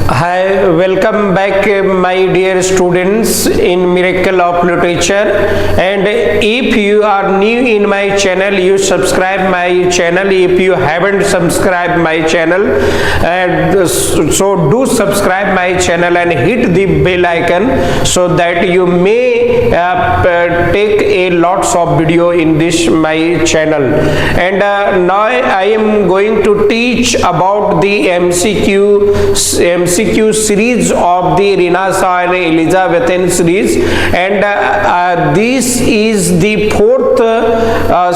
Hi, welcome back my dear students in Miracle of Literature, and if you are new in my channel, you subscribe my channel. If you haven't subscribed my channel, so do subscribe my channel and hit the bell icon so that you may take a lots of video in this my channel. And now I am going to teach about the MCQ series of the Renaissance and Elizabethan series, and this is the fourth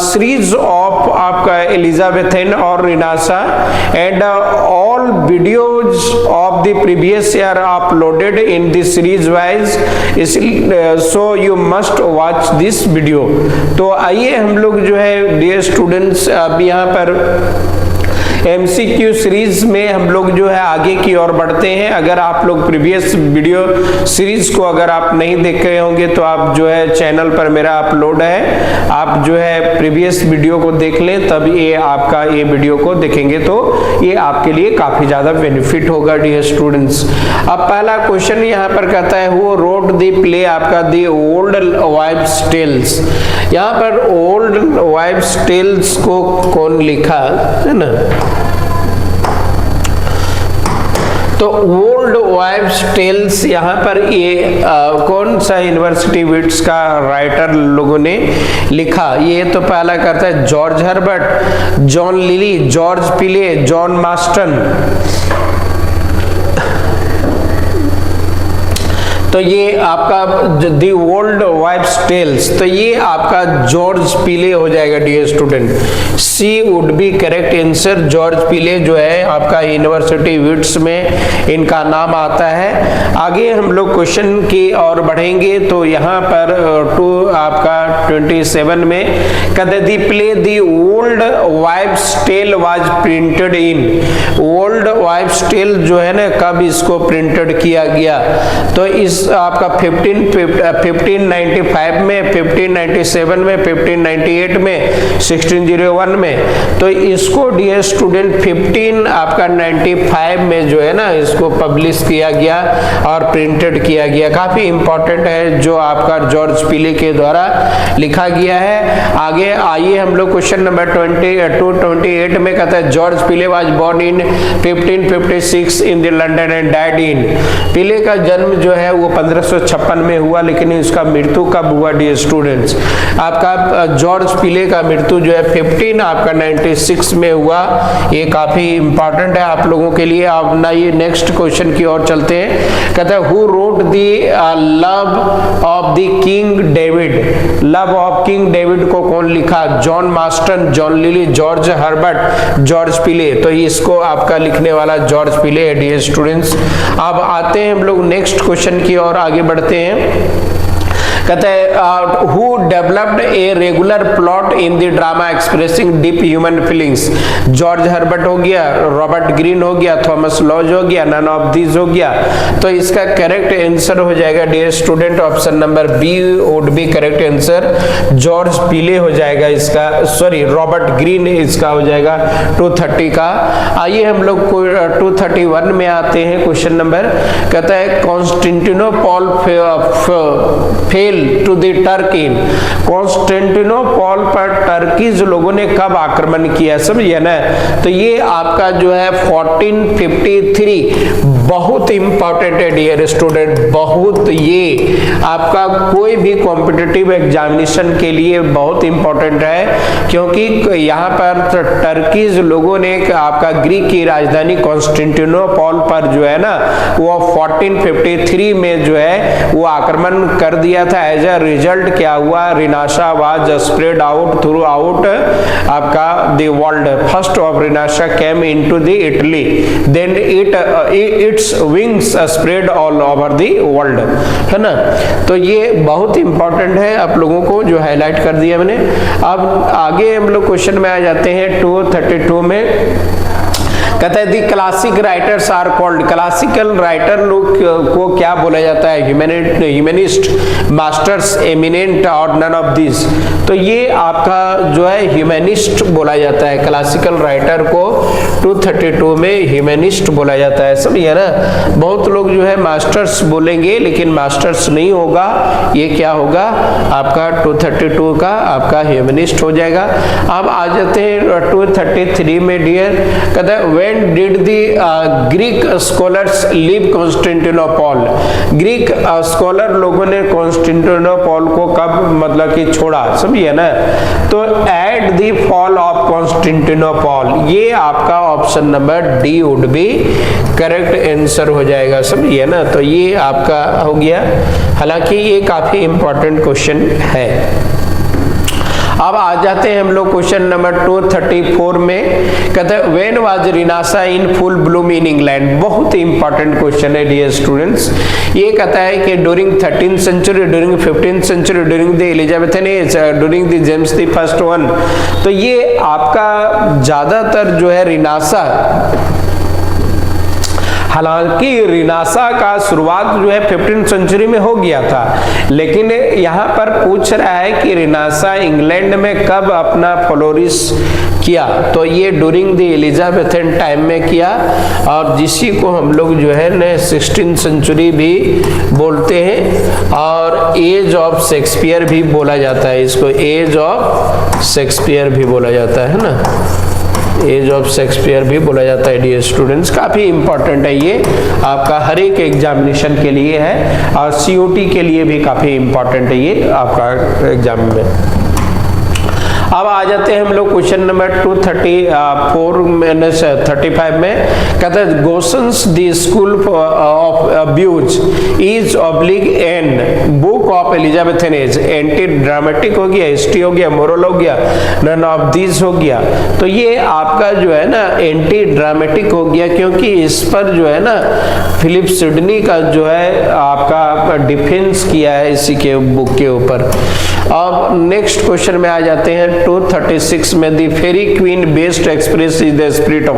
series of Elizabethan or Renaissance, and all videos of the previous year are uploaded in this series wise, so you must watch this video. तो आइए हम लोग जो है dear students अब यहाँ पर MCQ series में हम लोग जो है आगे की ओर बढ़ते हैं। अगर आप लोग प्रीवियस वीडियो सीरीज को अगर आप नहीं देख रहे होंगे तो आप जो है चैनल पर मेरा अपलोड है, आप जो है प्रीवियस वीडियो को देख लें, तब ये आपका ये वीडियो को देखेंगे तो ये आपके लिए काफी ज्यादा बेनिफिट होगा डियर स्टूडेंट्स। अब पहला क्वेश्चन यहाँ पर कहता है हु रोट द प्ले आपका द ओल्ड वाइव्स टेल्स। यहाँ पर ओल्ड वाइव्स टेल्स को कौन लिखा है ना, तो ओल्ड वाइव्स टेल्स यहाँ पर ये कौन सा यूनिवर्सिटी विट्स का राइटर लोगों ने लिखा। ये तो पहला करता है George Herbert, John lily, George पिले, जॉन मास्टन। तो ये आपका दी ओल्ड वाइव्स टेल्स, तो ये आपका जॉर्ज पिले हो जाएगा dear student. C would be correct answer. George Peele जो है आपका यूनिवर्सिटी विट्स में इनका नाम आता है। आगे हम लोग क्वेश्चन की ओर बढ़ेंगे तो यहाँ पर आपका 27 में कहते the play the old wives tale was printed in. Old wives tale जो है ना कब इसको प्रिंटेड किया गया, तो इस आपका 1595 में, 1597 में, 1598 में, 1601 में। तो इसको डियर स्टूडेंट 1595 में जो है ना इसको पब्लिश किया गया और प्रिंटेड किया गया। काफी इंपॉर्टेंट है जो आपका जॉर्ज पिले के द्वारा लिखा गया है। आगे आइए हम लोग क्वेश्चन नंबर 28 में कहता है George Peele was born in 1556 in the London and died in. Peele का जन्म जो है वो 1556 में हुआ, लेकिन इसका मृत्यु कब हुआ डियर स्टूडेंट्स। आपका जॉर्ज पिले का मृत्यु जो है 1596 में हुआ। ये काफी इंपॉर्टेंट है आप लोगों के लिए। अब ना ये नेक्स्ट क्वेश्चन की ओर चलते हैं। कहता है who wrote the love of the king David. Love of king David को कौन लिखा। John Marston, John lily, George Herbert, George पिले। तो इसको आपका लिखने वाला जॉर्ज पिले है डियर स्टूडेंट्स। अब आते हैं हम लोग नेक्स्ट क्वेश्चन की ओर आगे बढ़ते हैं। कहते हैं who developed a regular plot in the drama expressing deep human feelings. George Herbert हो गया, रॉबर्ट ग्रीन हो गया, थॉमस लॉज हो गया, नन ऑफ दीज हो गया। तो इसका करेक्ट आंसर हो जाएगा dear student option number B would be correct answer. George Peele हो जाएगा इसका, सॉरी रॉबर्ट ग्रीन इसका हो जाएगा 230 का। आइए हम लोग 231 में आते हैं क्वेश्चन नंबर। कहता है कॉन्स्टेंटिनोपॉल फेल टू द टर्की। कॉन्स्टेंटिनोपॉल पर टर्कीज लोगों ने कब आक्रमण किया समझिए ना। तो ये आपका जो है 1453 बहुत इंपॉर्टेंट है डियर स्टूडेंट, बहुत। ये आपका कोई भी कॉम्पिटिटिव एग्जामिनेशन के लिए बहुत इंपॉर्टेंट है, क्योंकि यहाँ पर टर्कीज लोगों ने आपका ग्रीक की राजधानी कॉन्स्टेंटिनोपॉल पर जो है ना वो 1453 में जो है वो आक्रमण कर दिया था। एज अ रिजल्ट क्या हुआ, renaissance was spread out throughout आपका the world. First of renaissance came into the Italy, then its wings spread all over the world, है ना। तो ये बहुत इंपॉर्टेंट है, आप लोगों को जो हाईलाइट कर दिया मैंने। अब आगे हम लोग क्वेश्चन में आ जाते हैं 232 में। कहते हैं the classic writers are called, classical writer लोग को क्या बोला जाता है? ह्यूमनिस्ट, मास्टर्स, एमिनेंट और नन ऑफ दिस। तो ये आपका जो है ह्यूमनिस्ट बोला जाता है, क्लासिकल राइटर को 232 में ह्यूमनिस्ट बोला जाता है। समझिए ना, बहुत लोग जो है मास्टर्स बोलेंगे लेकिन मास्टर्स नहीं होगा, ये क्या होगा आपका 232 का आपका ह्यूमनिस्ट हो जाएगा। अब आ जाते हैं 233 में डियर, कहता है when did the Greek scholars leave Constantinople, Greek scholar लोगों ने कॉन्स्टेंटिनोपॉल को कब मतलब कि छोड़ा? समझिए ना, तो एट दी फॉल ऑफ कॉन्स्टेंटिनोपॉल, ये आपका option number D would be correct answer हो जाएगा। समझिए ना, तो ये आपका हो गया, हालांकि ये काफी इंपॉर्टेंट क्वेश्चन है। अब आ जाते हैं हम लोग क्वेश्चन नंबर 234 में, कहते हैं when was renaissance in full bloom in England, बहुत इंपॉर्टेंट क्वेश्चन है डियर स्टूडेंट्स। ये कहता है कि during 13th century, during 15th century, during the Elizabethan age, during the James the first one. तो ये आपका ज्यादातर जो है रिनासा, हालांकि रिनासा का शुरुआत जो है 15th सेंचुरी में हो गया था, लेकिन यहाँ पर पूछ रहा है कि रिनासा इंग्लैंड में कब अपना फ्लोरिश किया? तो ये ड्यूरिंग द एलिजाबेथन टाइम में किया, और जिसी को हम लोग जो है न 16th सेंचुरी भी बोलते हैं, और एज ऑफ शेक्सपियर भी बोला जाता है, इसको एज ऑफ शेक्सपियर भी बोला जाता है ना, एज ऑफ शेक्सपियर भी बोला जाता है डियर स्टूडेंट्स। काफी इंपॉर्टेंट है ये, आपका हर एक एग्जामिनेशन के लिए है, और COT के लिए भी काफी इंपॉर्टेंट है ये आपका एग्जाम में। अब आ जाते हैं हम लोग क्वेश्चन नंबर 234-35 में, कहते हैं Gosson's the school of abuse is oblique an book of Elizabethan age, anti dramatic हो गया, हिस्ट्री हो गया, मोरल हो गया, नन ऑफ दिस हो गया। तो ये आपका जो है ना एंटी ड्रामेटिक हो गया, क्योंकि इस पर जो है ना फिलिप सिडनी का जो है आपका डिफेंस किया है इसी के बुक के ऊपर। अब नेक्स्ट क्वेश्चन में आ जाते हैं 236 में, the fairy queen best express is the spirit of,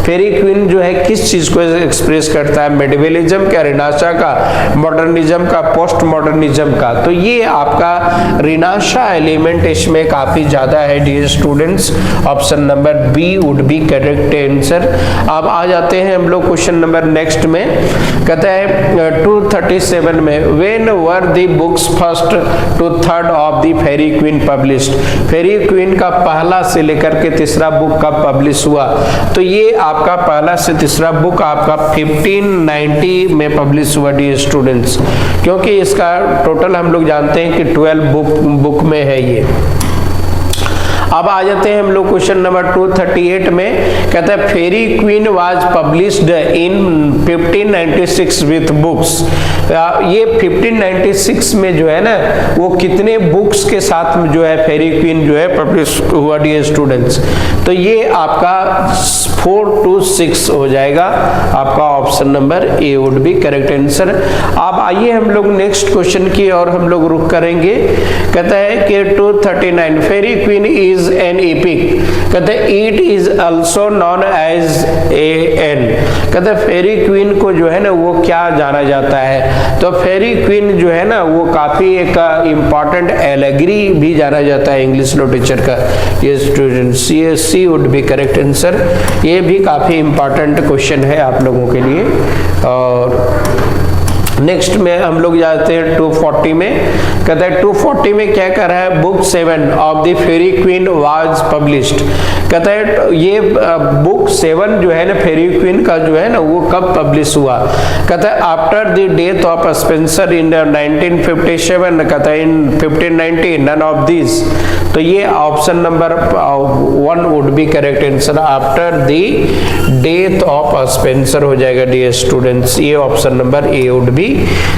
fairy queen जो है किस चीज को एक्सप्रेस करता है? मेडिवलिज्म का, रिनाशा का, मॉडर्निज्म का, पोस्ट मॉडर्निज्म का। तो ये आपका रिनाशा एलिमेंट इसमें काफी ज्यादा है dear students, option number B would be correct answer. अब आ जाते हैं हम लोग क्वेश्चन नंबर नेक्स्ट में, कहता है 237 में, when were the books first to third of the Faerie Queene published, Faerie Queene का पहला से लेकर के तीसरा बुक कब पब्लिश हुआ? तो ये आपका पहला से तीसरा बुक आपका 1590 में पब्लिश हुआ डियर स्टूडेंट्स, क्योंकि इसका टोटल हम लोग जानते हैं कि 12 बुक में है ये। अब आ जाते हैं हम लोग क्वेश्चन नंबर 238 में, कहता है fairy queen was published in 1596 with books, ये 1596 में जो है ना वो कितने बुक्स के साथ जो है फेरी क्वीन जो है पब्लिश हुआ डियर स्टूडेंट्स? तो ये आपका 4 to 6 हो जाएगा, आपका option number A would be correct answer. अब आइए हम लोग नेक्स्ट क्वेश्चन की और हम लोग रुक करेंगे। कहता है कि 239 Faerie Queene is an epic, कहते हैं it is also known as an, कहते हैं फेरी क्वीन को जो है ना वो क्या जाना जाता है? तो फेरी क्वीन जो है ना वो काफी एक इंपॉर्टेंट एलेगरी भी जाना जाता है इंग्लिश लिटरेचर का। ये स्टूडेंट्स ये सी वुड बी करेक्ट आंसर, ये भी काफी इंपॉर्टेंट क्वेश्चन है आप लोगों के लिए। और नेक्स्ट में हम लोग जाते हैं 240 में, कहता है 240 में क्या कर रहा है? Book 7 of the Faerie queen was published, कहता है ये बुक 7 जो है ना फेरी क्वीन का जो है ना वो कब पब्लिश हुआ? कहता है after the death of Spenser in 1957, कहता है इन 1590 नन ऑफ दिस। तो ये option number 1 would be correct answer, after the death of Spencer हो जाएगा डियर स्टूडेंट्स, ये option number A would be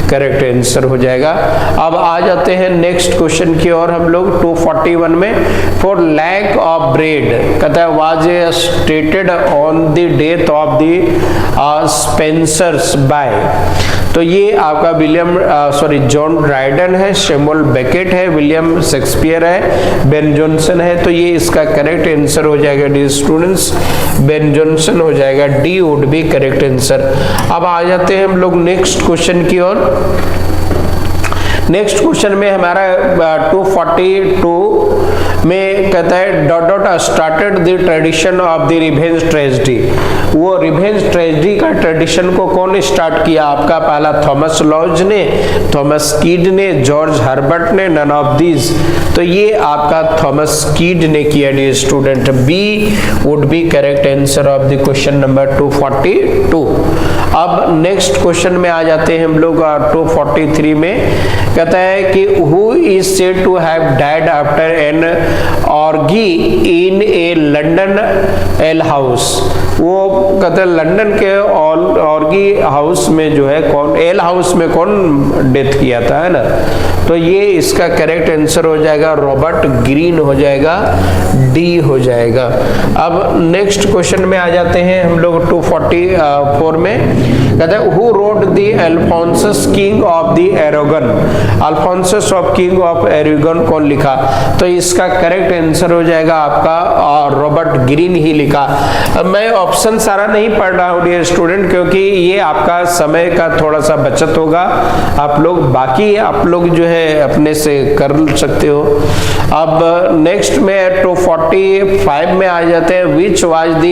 correct answer हो जाएगा। अब आ जाते हैं नेक्स्ट क्वेश्चन की और हम लोग 241 में, फॉर लैक ऑफ ब्रेड, कहता है was stated on the death of the Spenser's by, तो ये आपका जॉन ड्राइडन है, सैमुअल बेकेट है, विलियम शेक्सपियर है, बेन जॉनसन है। तो ये इसका करेक्ट आंसर हो जाएगा डी स्टूडेंट्स, बेन जॉनसन हो जाएगा, D would be correct answer. अब आ जाते हैं हम लोग नेक्स्ट क्वेश्चन की ओर। नेक्स्ट क्वेश्चन में हमारा 242 में कहता है dot dot started the tradition of the revenge tragedy. वो रिवेंज ट्रेजेडी का ट्रेडिशन को कौन स्टार्ट किया? आपका पहला थॉमस लॉज ने, थॉमस कीड ने, जॉर्ज हर्बर्ट ने, नन ऑफ दीज। तो ये आपका थॉमस कीड ने किया dear student, B would be correct answer of the question number 242। अब नेक्स्ट क्वेश्चन में आ जाते हैं हम लोग 243 में। कहता है कि who is said to have died after an orgy in a London ale house. वो कहते हैं लंदन के ऑर्गी हाउस में जो है कौन, एल हाउस में कौन डेथ किया था, है ना। तो ये इसका करेक्ट आंसर हो जाएगा रॉबर्ट ग्रीन हो जाएगा, डी हो जाएगा। अब नेक्स्ट क्वेश्चन में आ जाते हैं हम लोग 244 में। कहते हैं who wrote the Alphonsus king of the Aragon. Alphonsus of king of Aragon कौन लिखा? तो इसका करेक्ट आंसर हो जाएगा आपका रॉबर्ट ग्रीन ही लिखा। अब मैं ऑप्शन सारा नहीं पढ़ रहा हूँ डियर स्टूडेंट, क्योंकि ये आपका समय का थोड़ा सा बचत होगा। आप लोग जो है अपने से कर सकते हो। अब नेक्स्ट में 245 में आ जाते हैं। Which was the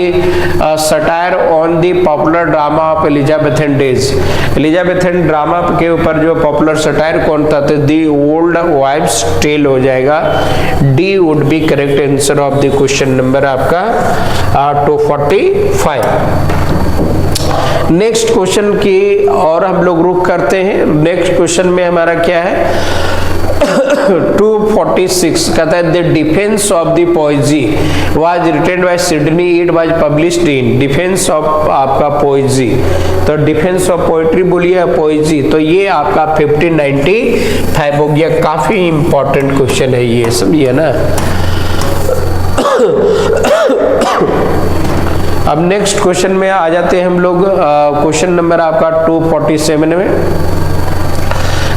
satire on the popular drama of Elizabethan days. Elizabethan drama के ऊपर जो पॉपुलर सटायर कौन था? तो द ओल्ड वाइफ्स टेल हो जाएगा, D would be correct answer of the question number आपका 245। नेक्स्ट क्वेश्चन की और हम लोग रुक करते हैं। नेक्स्ट क्वेश्चन में हमारा क्या है 246 कहता है the defence of the poesy was written by Sidney, it was published in. Defence of आपका पोएजी, तो डिफेंस ऑफ पोएट्री बोलिए पोएजी, तो ये आपका 1595 हो गया। काफी इंपॉर्टेंट क्वेश्चन है ये, समझिए ना। अब नेक्स्ट क्वेश्चन में आ जाते हैं हम लोग क्वेश्चन नंबर आपका 247 में।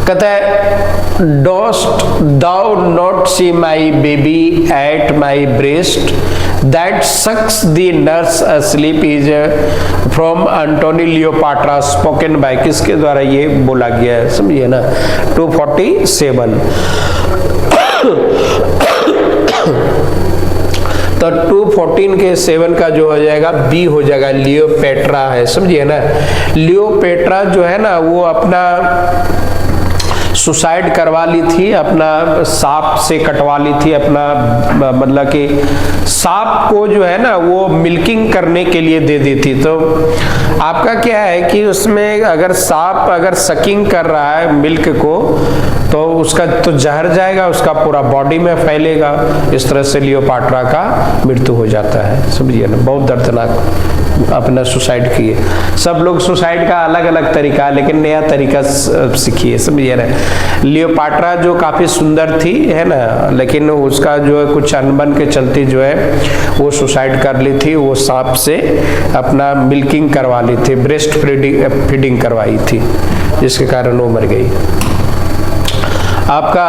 कहता है dost thou not see my baby at my breast that sucks the nurse asleep is from Antony Cleopatra spoken by. किसके द्वारा ये बोला गया है, समझिए ना। 247 तो 214 के 7 का जो हो जाएगा बी हो जाएगा, लियोपेट्रा है, समझिए ना। लियोपेट्रा जो है ना वो अपना सुसाइड करवा ली थी, अपना सांप से कटवा ली थी अपना, मतलब कि सांप को जो है ना वो मिल्किंग करने के लिए दे दी थी। तो आपका क्या है कि उसमें अगर सांप अगर सकिंग कर रहा है मिल्क को तो उसका तो जहर जाएगा, उसका पूरा बॉडी में फैलेगा। इस तरह से लियोपाट्रा का मृत्यु हो जाता है, समझिए ना। बहुत दर्दनाक अपना सुसाइड किए। सब लोग सुसाइड का अलग अलग तरीका है, लेकिन नया तरीका सीखिए, समझिए ना। लियोपाट्रा जो काफी सुंदर थी, है ना, लेकिन उसका जो है कुछ अनबन के चलते जो है वो सुसाइड कर ली थी। वो सांप से अपना मिल्किंग करवा ली थी, ब्रेस्ट फीडिंग करवाई थी, जिसके कारण वो मर गई। आपका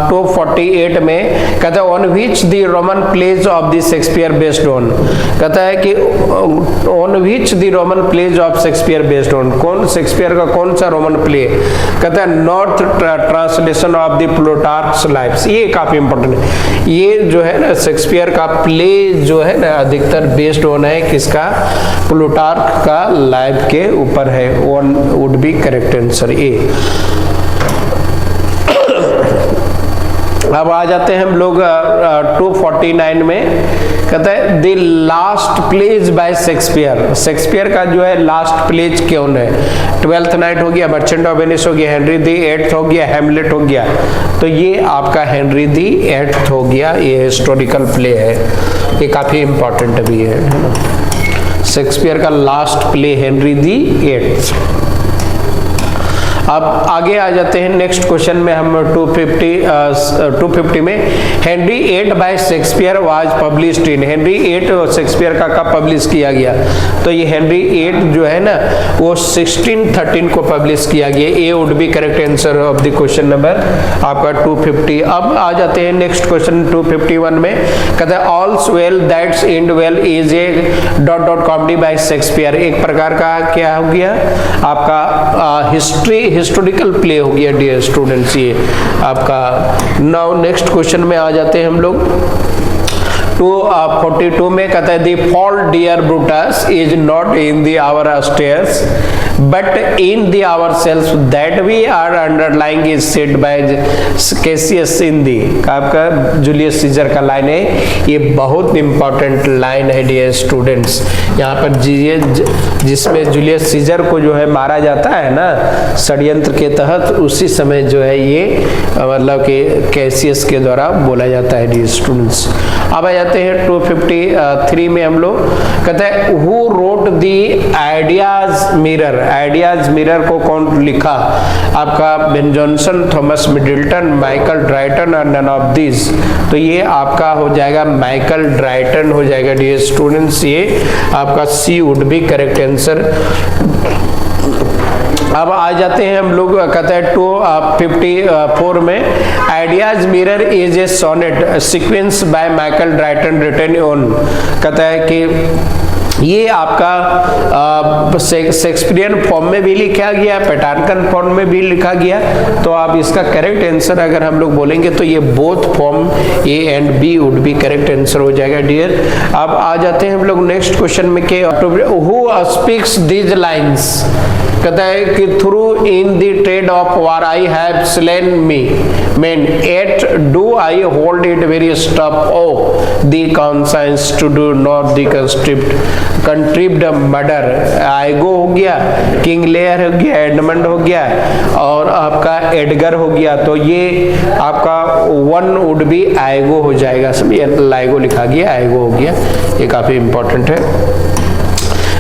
248 में कहता है on which the Roman plays of the Shakespeare based on. कहता है कि on which the Roman plays of Shakespeare based on, कौन शेक्सपियर का कौन सा रोमन प्ले? कहता है North translation of the Plutarch's lives. ये काफी इंपॉर्टेंट है। ये जो है ना शेक्सपियर का प्ले जो है ना अधिकतर बेस्ड ऑन है किसका? प्लूटार्क का लाइव के ऊपर है। One would be correct answer A. अब आ जाते हैं हम लोग 249 में। कहता है the last plays by Shakespeare. Shakespeare का जो है लास्ट प्लेज कौन है? ट्वेल्थ नाइट हो गया, मर्चेंट ऑफ वेनिस हो गया, हेनरी द एट्थ हो गया, हैमलेट हो गया। तो ये आपका हेनरी द एट्थ हो गया। ये हिस्टोरिकल प्ले है, ये काफी इंपॉर्टेंट भी है ना। शेक्सपियर का last play Henry the eighth. अब आगे आ जाते हैं नेक्स्ट क्वेश्चन में हम 250 में Henry VIII bye Shakespeare was published in. Henry VIII Shakespeare का कब पब्लिश किया गया? तो ये हेनरी VIII जो है ना वो 1613 को पब्लिश किया गया। A would be correct answer of the question number आपका 250। अब आ जाते हैं नेक्स्ट क्वेश्चन 251 में, कहते हैं all's well that's end well is a ... comedy by Shakespeare. एक प्रकार का क्या हो गया आपका हिस्टोरिकल प्ले हो गया डियर स्टूडेंट्स ये आपका। नाउ नेक्स्ट क्वेश्चन में आ जाते हैं हम लोग 242 में, कहता है the fault dear Brutus is not in the our stars but in the our selves that we are underlings is said by Cassius in the. आपका जूलियस सीजर का लाइन है, ये बहुत इंपॉर्टेंट लाइन है डियर स्टूडेंट्स। यहाँ पर जिसमें Julius Caesar को जो है मारा जाता है ना षड्यंत्र के तहत, उसी समय जो है ये मतलब कि कैसियस के द्वारा बोला जाता है डियर स्टूडेंट्स। अब आ जाते हैं 253 में हम लोग, कहते हैं who wrote the Idea's Mirror. Idea's Mirror को कौन लिखा? आपका Ben Jonson, Thomas Middleton, Michael Drayton और नन ऑफ दिस। तो ये आपका हो जाएगा माइकल ड्राइटन हो जाएगा डियर स्टूडेंट्स। ये आपका C would be correct answer. अब आ जाते हैं हम लोग, कहते हैं 254 में ideas mirror is a sonnet sequence by Michael Drayton written on. कहता है कि ये आपका शेक्सपियरियन फॉर्म में भी लिखा गया, पेटार्कन फॉर्म में भी लिखा गया। तो आप इसका करेक्ट आंसर अगर हम लोग बोलेंगे तो ये both form A and B would be correct answer हो जाएगा डियर। अब आ जाते हैं हम लोग नेक्स्ट क्वेश्चन में के हु स्पीक्स दीज लाइन्स। कहता है कि through in the trade of war I have slain me man yet do I hold it very stuff of the conscience to do not the contrived murder. Iago हो गया, King Lear हो गया, Edmund हो गया और आपका Edgar हो गया। तो ये आपका वन वुड बी आइगो हो जाएगा। सब लाइगो लिखा गया, आइगो हो गया। ये काफी इंपॉर्टेंट है।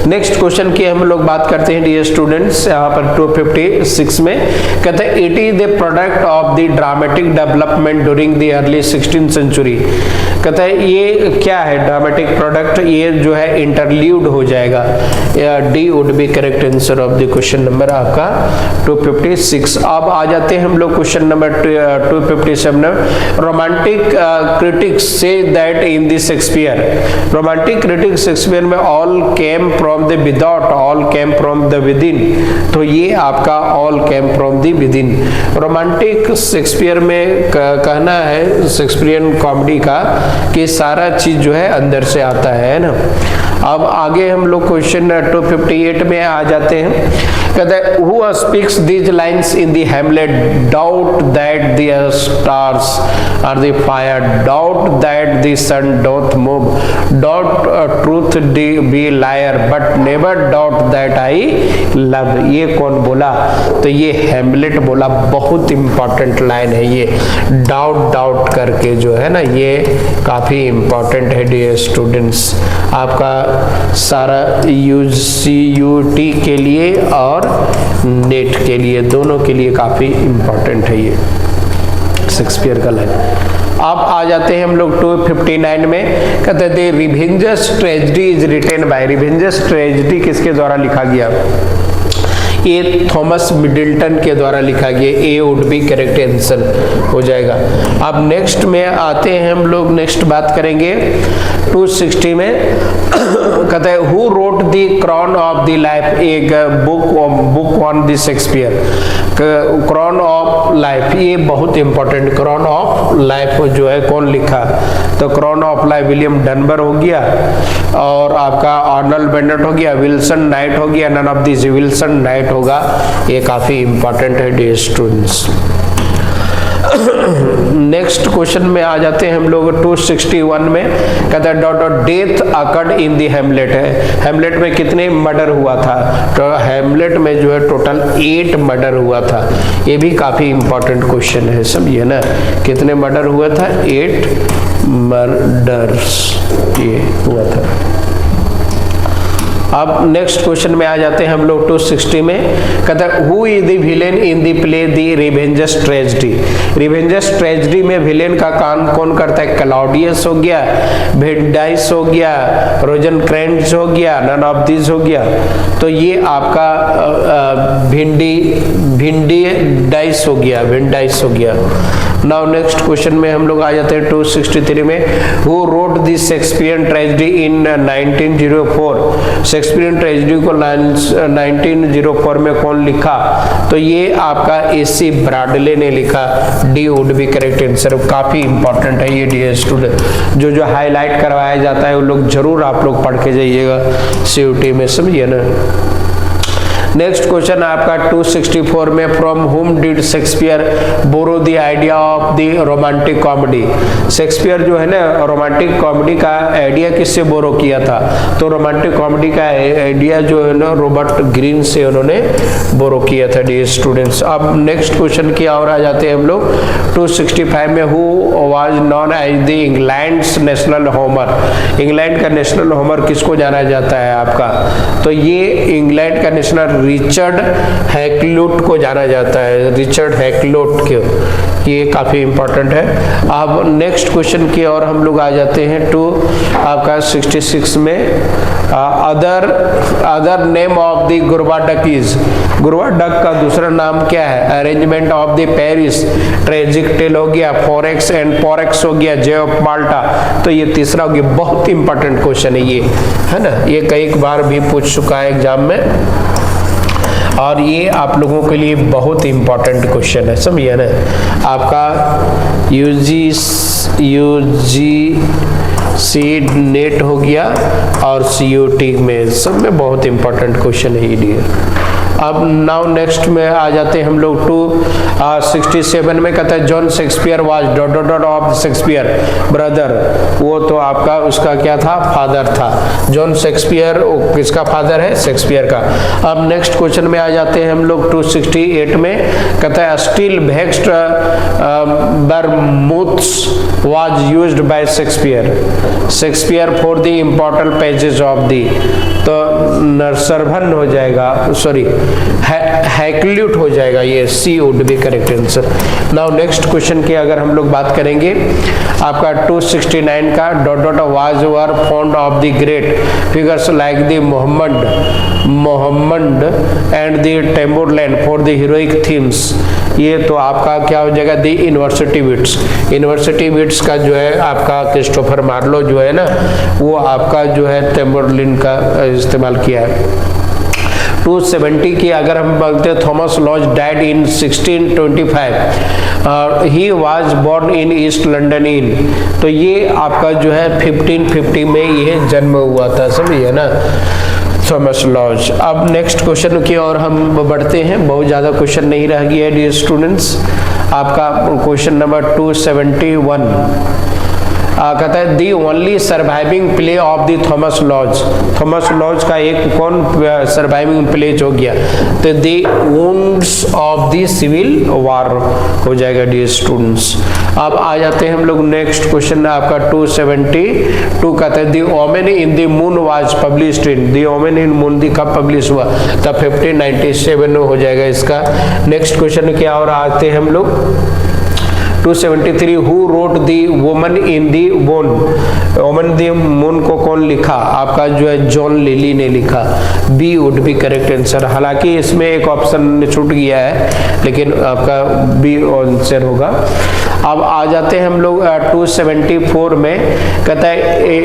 नेक्स्ट क्वेश्चन की हम लोग बात करते हैं डियर स्टूडेंट्स, यहाँ पर 256 में कहते हैं it is the product of the dramatic development during the early 16th century. कहता है ये क्या है ड्रामेटिक प्रोडक्ट? ये जो है इंटरल्यूड हो जाएगा। D would be correct answer of the question number आपका 256। अब आ जाते हैं हम लोग क्वेश्चन नंबर 257। रोमांटिक क्रिटिक्स से that in the Shakespeare. Romantic critics Shakespeare में all came from the without, all came from the within. तो ये आपका all came from the within. Romantic Shakespeare में कहना है शेक्सपियरियन कॉमेडी का कि सारा चीज जो है अंदर से आता है ना। अब आगे हम लोग क्वेश्चन 258 में आ जाते हैं। कहते हैं who speaks these lines in the Hamlet doubt that the stars are the fire, doubt that the sun doth move, doubt truth be liar but never doubt that I love. ये कौन बोला? तो ये हैमलेट बोला। बहुत important line है ये, doubt doubt करके जो है ना, ये काफी इंपॉर्टेंट है डियर स्टूडेंट्स। आपका सारा UCUT के लिए और नेट के लिए, दोनों के लिए काफी इंपॉर्टेंट है ये शेक्सपियर का लाइन। अब आ जाते हैं हम लोग 259 में। कहते हैं Revengers tragedy is written by. Revengers tragedy किसके द्वारा लिखा गया? ये थॉमस मिडल्टन के द्वारा लिखा गया। A would be correct answer हो जाएगा। अब नेक्स्ट में आते हैं हम लोग, नेक्स्ट बात करेंगे 260 में। कहते हैं who wrote the crown of the life, एक book on the Shakespeare. Crown of life ये बहुत इंपॉर्टेंट, क्रॉन ऑफ लाइफ जो है कौन लिखा? तो crown of life William Dunbar हो गया और आपका आर्नल्ड बेनेट हो गया, विल्सन नाइट हो गया, none of this Wilson Knight होगा। ये काफी इंपॉर्टेंट है डियर स्टूडेंट्स। नेक्स्ट क्वेश्चन में आ जाते हैं हम लोग 261 में। कहता है डेथ अकर्ड इन दी हेमलेट है। हेमलेट में कितने मर्डर हुआ था? तो हेमलेट में जो है टोटल 8 मर्डर हुआ था। ये भी काफी इंपॉर्टेंट क्वेश्चन है, समझिए ना। कितने मर्डर हुआ था? 8 मर्डर्स ये हुआ था। अब नेक्स्ट क्वेश्चन में आ जाते हैं हम लोग 260 में। कहता है who is the villain in the play the Revengers tragedy. Revengers tragedy में विलेन का काम कौन करता है? क्लॉडियस हो गया, वेंडाइस हो गया, रोजनक्रेंट्ज हो गया, नन ऑफ दिस हो गया। तो ये आपका वेंडाइस हो गया, वेंडाइस हो गया। नाउ नेक्स्ट क्वेश्चन में हम लोग आ जाते हैं 263 में। Who wrote the Shakespearean tragedy in 1904। Shakespearean tragedy को 1904 में कौन लिखा? तो ये आपका AC ब्रैडले ने लिखा। D would be correct answer. काफी इंपॉर्टेंट है ये डियर स्टूडेंट। जो हाईलाइट करवाया जाता है वो लोग जरूर आप लोग पढ़ के जाइएगा CUT में, समझिए ना। नेक्स्ट क्वेश्चन आपका 264 में from whom did Shakespeare borrow the idea of the romantic comedy. Shakespeare जो है ना रोमांटिक कॉमेडी का आइडिया किससे बोरो किया था? तो रोमांटिक कॉमेडी का आइडिया जो है ना रॉबर्ट ग्रीन से उन्होंने बोरो किया था डियर स्टूडेंट्स। अब नेक्स्ट क्वेश्चन की ओर आ जाते हैं हम लोग 265 में। Who was known as the England's national Homer. England का नेशनल होमर किसको जाना जाता है आपका? तो ये इंग्लैंड का नेशनल रिचर्ड हैकलूट को जाना जाता है, रिचर्ड हैकलूट के। ये काफी इंपॉर्टेंट है। अब नेक्स्ट क्वेश्चन की ओर हम लोग आ जाते हैं आपका 66 में। अदर नेम ऑफ द गुरवा डक इज। गुरवा डक का दूसरा नाम क्या है? Arrangement of the Paris, tragic tale हो गया, फोरेक्स एंड पोरेक्स हो गया, जे ऑफ माल्टा। तो ये तीसरा हो गया। बहुत इंपॉर्टेंट क्वेश्चन है ये, है ना। ये कई बार भी पूछ चुका है एग्जाम में और ये आप लोगों के लिए बहुत इंपॉर्टेंट क्वेश्चन है, समझिए ना। आपका UGC नेट हो गया और CUT में सब में बहुत इंपॉर्टेंट क्वेश्चन है ये डियर। अब नाउ नेक्स्ट में आ जाते हैं हम लोग 267 में। कहता है John Shakespeare was dot of Shakespeare brother. वो तो आपका उसका क्या था? फादर था। जॉन शेक्सपियर किसका फादर है? शेक्सपियर का। अब नेक्स्ट क्वेश्चन में आ जाते हैं हम लोग 268 में। कहता है still vexed Bermoothes was used by Shakespeare. Shakespeare for the important pages of the. तो नरसरभन हो जाएगा, सॉरी हैकल्यूट हो जाएगा, ये C would be correct answer. Now next question की अगर हम लोग बात करेंगे आपका 269 का dot was were found of the great figures like the Mohammed and the Tamburlaine for the heroic themes. ये तो आपका क्या हो जाएगा? The university wits. University wits का जो है आपका क्रिस्टोफर मार्लो जो है ना वो आपका जो है टेम्बरलिन का इस्तेमाल किया है। 270 की अगर हम बोलते हैं Thomas Lodge died in 1625। He was born in East London in. तो ये आपका जो है 1550 में ये जन्म हुआ था, समझिए ना, थॉमस लॉज। अब नेक्स्ट क्वेश्चन की ओर हम बढ़ते हैं। बहुत ज़्यादा क्वेश्चन नहीं रह गया है डियर स्टूडेंट्स। आपका क्वेश्चन नंबर 271 कहता है the only surviving play of the Thomas Lodge. Thomas Lodge का एक कौन सर्वाइविंग प्ले हो गया? तो the wounds of the civil war हो जाएगा डियर स्टूडेंट्स। अब आ जाते हैं हम लोग नेक्स्ट क्वेश्चन आपका 272 कहता है the omen in the moon was published in. The omen in moon the कब पब्लिश हुआ? तब 1597 हो जाएगा इसका। नेक्स्ट क्वेश्चन क्या और आते हैं हम लोग 273 who wrote the woman in the moon. Woman the moon को कौन लिखा? आपका जो है जॉन लिली ने लिखा। B would be correct answer. हालांकि इसमें एक ऑप्शन छूट गया है लेकिन आपका बी आंसर होगा। अब आ जाते हैं हम लोग 274 में। कहता है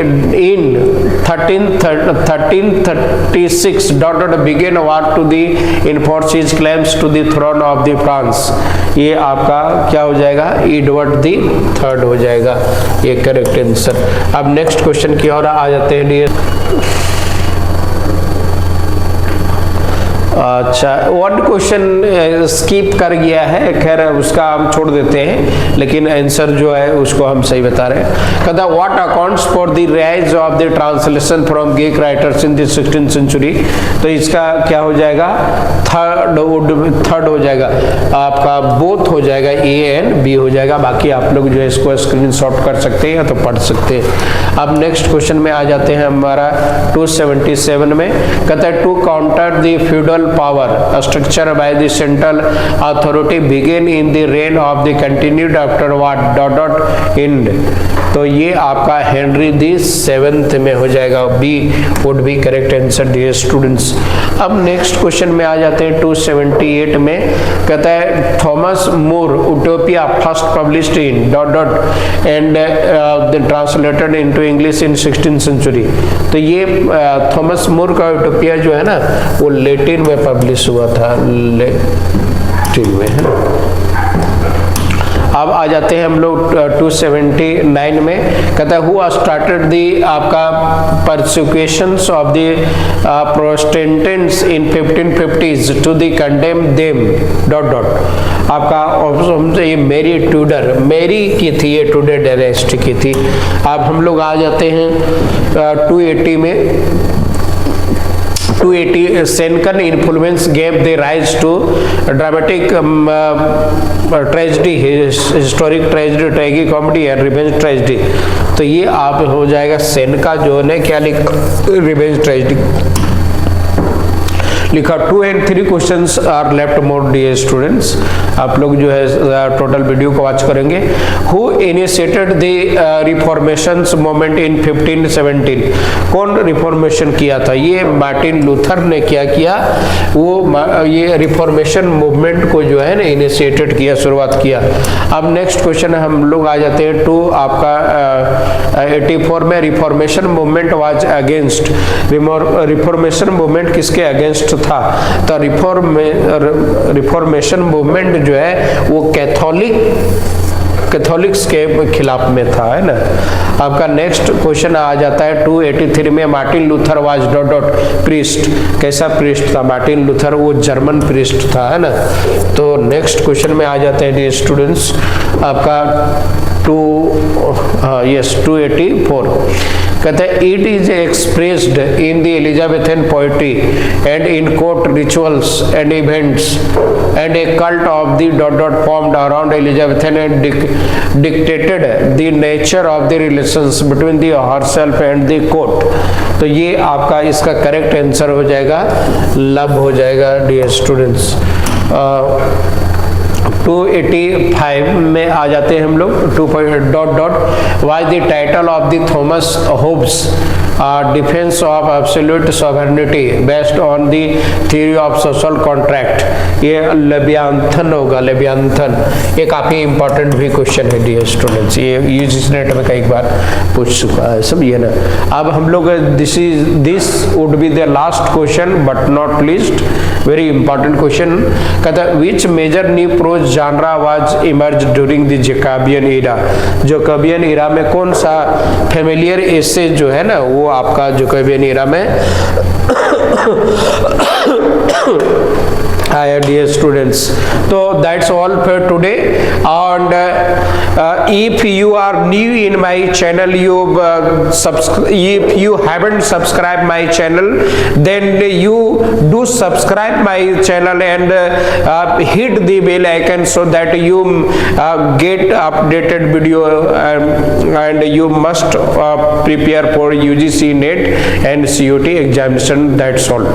इन 1336 डॉट began war to the enforce his claims to the throne of the France. ये आपका क्या हो जाएगा? एडवर्ड दी थर्ड हो जाएगा ये करेक्ट आंसर। अब नेक्स्ट क्वेश्चन की ओर आ जाते हैं डियर। अच्छा, वन क्वेश्चन स्किप कर गया है, खैर उसका हम छोड़ देते हैं, लेकिन आंसर जो है उसको हम सही बता रहे हैं। कहता what accounts for the rise of the translation from Greek writers in the 16th century. तो इसका क्या हो जाएगा, थर्ड हो जाएगा आपका, बोथ हो जाएगा, ए एंड बी हो जाएगा। बाकी आप लोग जो है इसको स्क्रीनशॉट कर सकते हैं या तो पढ़ सकते हैं। अब नेक्स्ट क्वेश्चन में आ जाते हैं हमारा 277 में। कहता है to counter the feudal power structure by the central authority begin in the reign of the continued after what ... end। तो ये आपका हेनरी दी 7th में हो जाएगा, B would be correct answer dear students. अब नेक्स्ट क्वेश्चन में आ जाते हैं 278 में। कहता है Thomas More Utopia first published in ... and translated into English in 16th century. तो ये थॉमस मोर का यूटोपिया जो है ना वो लैटिन में पब्लिश हुआ था, लैटिन में है। अब आ जाते हैं हम लोग 279 में। कहता है हु स्टार्टेड दी आपका persecutions of the Protestants in 1550s to the condemn them ... आपका ऑप्शन ये मेरी ट्यूडर, मेरी की थी, ये टूडर डायनेस्टी की थी। अब हम लोग आ जाते हैं 280 में। 280 Senecan influence gave the rise to dramatic tragedy, historic tragedy, tragedy comedy and revenge tragedy। तो ये आप हो जाएगा सेनेका जो ने क्या लिखा, रिवेंज ट्रेजेडी लिखा। 2 and 3 questions are left more dear students. आप लोग जो है टोटल वीडियो को वॉच करेंगे। Who initiated the reformations movement in 1517। कौन रिफॉर्मेशन किया था, ये मार्टिन लूथर ने क्या किया, वो ये रिफॉर्मेशन मूवमेंट को जो है ना इनिशिएटेड किया, शुरुआत किया। अब नेक्स्ट क्वेश्चन हम लोग आ जाते हैं 2 आपका 84 में। Reformation movement was against, reformation movement किसके अगेंस्ट था, तो रिफॉर्मेशन मूवमेंट जो है वो कैथोलिक्स के खिलाफ में था, है ना। आपका नेक्स्ट क्वेश्चन आ जाता है 283 में। Martin Luther was ... priest. कैसा प्रीस्ट था मार्टिन लूथर, वो जर्मन प्रीस्ट था, है ना। तो नेक्स्ट क्वेश्चन में आ जाते हैं स्टूडेंट्स आपका 284। कहते हैं it is expressed in the Elizabethan poetry and in court rituals and events and A cult of the ... formed around Elizabethan and dictated the nature of the relations between the herself and the court. तो ये आपका इसका correct answer हो जाएगा, love हो जाएगा dear students. 285 में आ जाते हैं हम लोग 2... was the title of the Thomas Hobbes defence of absolute sovereignty based on the theory of social contract. ये लेवियाथन होगा, लेवियाथन। ये काफी इंपॉर्टेंट भी क्वेश्चन है डियर स्टूडेंट्स, ये यूजीसी नेट में कई बार पूछ चुका है सब, ये ना। अब हम लोग this would be the last question but not least, very important question. कहता है which major new prose genre was emerged during the Jacobean era। Jacobean era में कौन सा फेमिलियर एसे जो है ना वो आपका जैकोबियन इरा में आया डियर स्टूडेंट्स। तो that's all for today and if you are new in my channel, if you haven't subscribed my channel, then you do subscribe my channel and hit the bell icon so that you get updated video and you must prepare for UGC NET and COT examination. That's all.